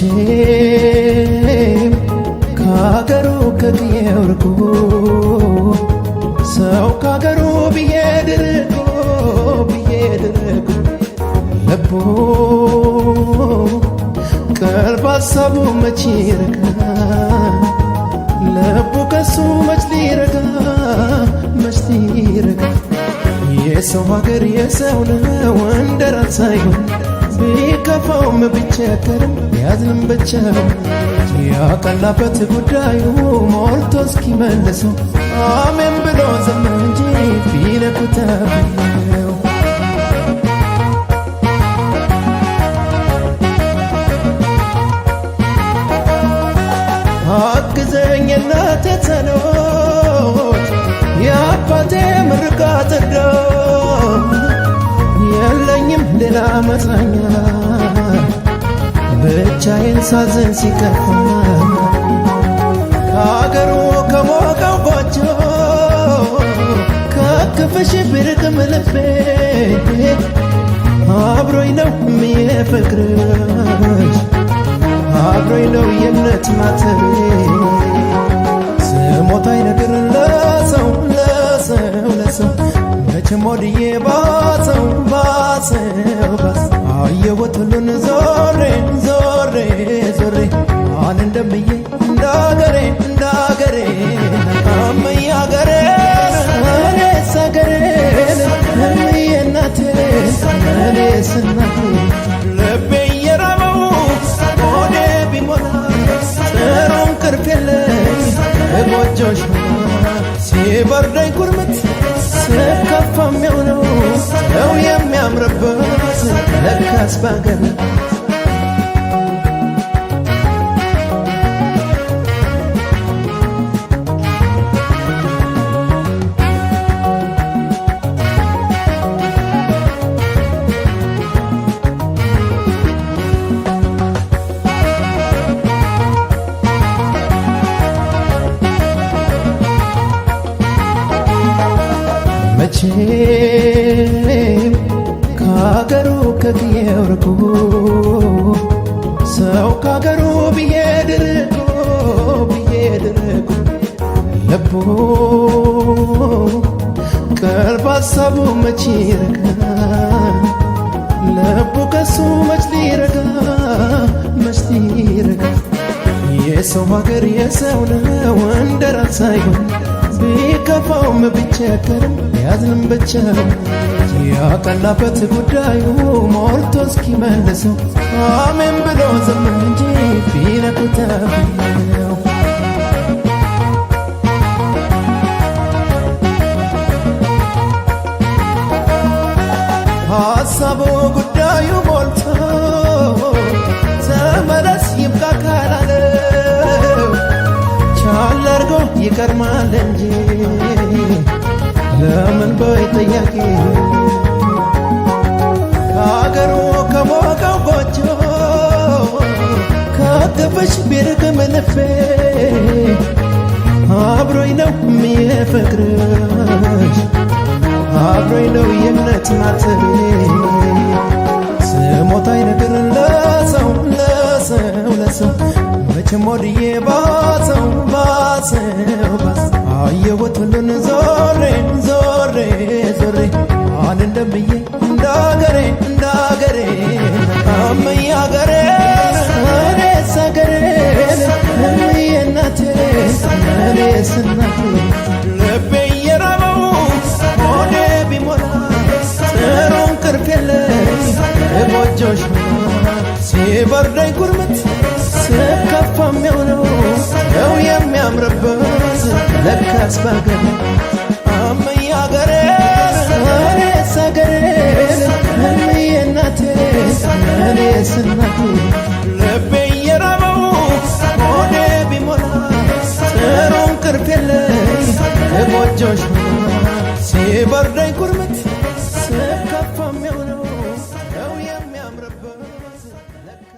መቼም ከአገሩ ከቅዬው ርቆ ሰው ከአገሩ ቢሄድ ርቆ ልቡ ቀልብ ሀሳቡ መች ይረጋ ልቡ ከሱ መች ሊረጋ የሰው ሀገር የሰው ነው እንደራስ ሳይሆን ቢከፋውም ቢቸገርም ቢያዝንም ብቻውን ያቀላበት ጉዳዩ ሞልቶ እስኪመልሰው አሜን ብሎ ዝም እንጂ ቢነኩት ነው። አግዘኝ እናቴ ጸሎት የአባቴ ምርቃት እርዳታ የለኝም ሌላ መጽናኛ ብቻዬን ሳዘን ሲከፋ ከአገሩ ከሞቀው ጎጆ ከክፍሽ ብርቅም ልቤ አብሮኝ ነው የሚፈቅርሽ አብሮኝ ነው የእምነት ማተቤ ስሞታይ ነገር ለሰው መቼም ወድዬ ባሰው አየሁት ሁሉን ዞሬ ማን እንደምዬ እንዳገሬ አመይ አገሬን እኔስ አገሬን እምዬ እናቴን እኔስ እናቴ ልቤ እየራበው ሆዴ ቢሞላ ጥሩ እንቅልፍ የለኝ ጎጆሽ ሲበርደኝ ኩርምት ስከፋ የሚሆነው ሰው የሚያምርበት ለካስ ባገር መቼም ከአገሩ ከቅዬው ርቆ ሰው ከአገሩ ቢሄድ ርቆ ልቡ ቀልብ ሀሳቡ መች ይረጋ ልቡ ከሱ መች ሊረጋ የሰው ሀገር የሰው ነው እንደራስ ሳይሆን ቢከፋውም ቢቸገርም ቢያዝንም ብቻውን ያቀላበት ጉዳዩ ሞልቶ እስኪመልሰው አሜን ብሎ ዝም እንጂ ቢነኩት ነው። ሀሳቡ ጉዳዩ ሞልቶ ተመለስ ይብቃ ካላለው ቻል አርጎ ይቀርማል እንጂ ለምን በይ ጥያቄ ከአገሩ ከሞቀው ጎጆ ከክፍሽ ቢርቅም ልቤ አብሮኝ ነው የሚፈቅርሽ አብሮኝ ነው የእምነት ማተቤ ስሞታይ ነገር ለሰው መቼም ወድዬ ባሰው አየሁት ሁሉን ዞሬ ማን እንደምዬ እንዳገሬ አመይ አገሬን እኔስ አገሬን እምዬ እናቴን እኔስ እናቴ ልቤ እየራበው ሆዴ ቢሞላ ጥሩ እንቅልፍ የለኝ ጎጆሽ ሲበርደኝ ኩርምት ስከፋ የሚሆነው ሰው የሚያምርበት ለካስ ባገር አመይ አገሬን እኔስ አገሬን እምዬ እናቴን እኔስ እናቴ ልቤ እየራበው ሆዴ ቢሞላ ጥሩ እንቅልፍ የለኝ ጎጆሽ ሲበርደኝ ኩርምት